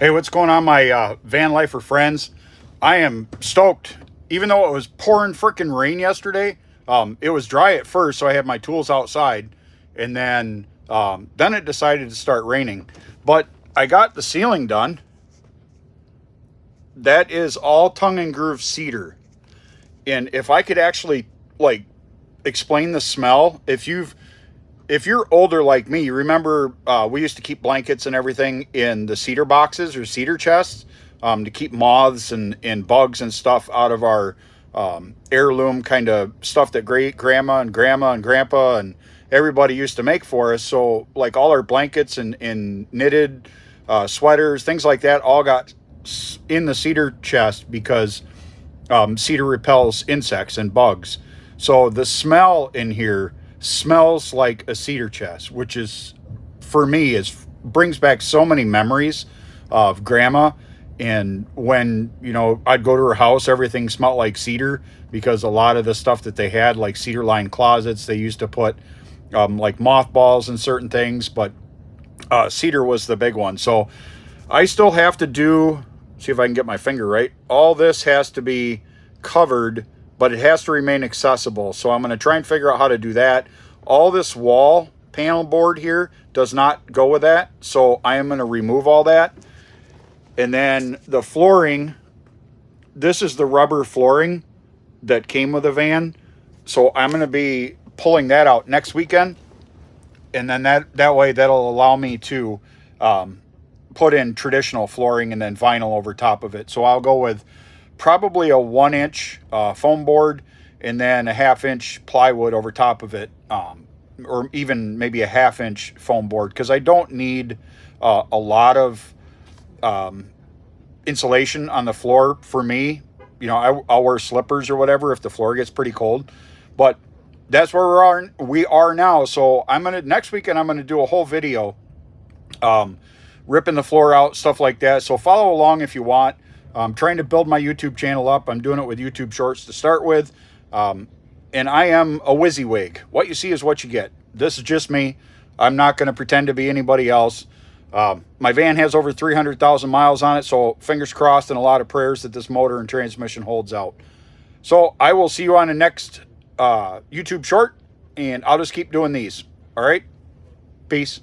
Hey, what's going on, my Vanlifer friends? I am stoked. Even though it was pouring freaking rain yesterday, it was dry at first, so I had my tools outside, and then it decided to start raining. But I got the ceiling done. That is all tongue and groove cedar. And if I could actually like explain the smell, if you're older like me, you remember we used to keep blankets and everything in the cedar boxes or cedar chests to keep moths and bugs and stuff out of our heirloom kind of stuff that great grandma and grandpa and everybody used to make for us. So like all our blankets and knitted sweaters, things like that, all got in the cedar chest because cedar repels insects and bugs. So the smell in here smells like a cedar chest, which is, for me, is brings back so many memories of grandma. And when, I'd go to her house, everything smelled like cedar because a lot of the stuff that they had, like cedar lined closets, they used to put like mothballs and certain things, but cedar was the big one. So I still have to see if I can get my finger right. All this has to be covered, but it has to remain accessible. So I'm going to try and figure out how to do that. All this wall panel board here does not go with that. So I am going to remove all that. And then the flooring, this is the rubber flooring that came with the van. So I'm going to be pulling that out next weekend. And then that way that'll allow me to put in traditional flooring and then vinyl over top of it. So I'll go with probably a 1-inch foam board and then a 1/2-inch plywood over top of it, or even maybe a 1/2-inch foam board, because I don't need a lot of insulation on the floor. For me, I'll wear slippers or whatever if the floor gets pretty cold, but that's where we are now. So next weekend I'm gonna do a whole video ripping the floor out, stuff like that. So follow along if you want. I'm trying to build my YouTube channel up. I'm doing it with YouTube Shorts to start with. And I am a WYSIWYG. What you see is what you get. This is just me. I'm not going to pretend to be anybody else. My van has over 300,000 miles on it, so fingers crossed and a lot of prayers that this motor and transmission holds out. So I will see you on the next YouTube Short, and I'll just keep doing these. All right? Peace.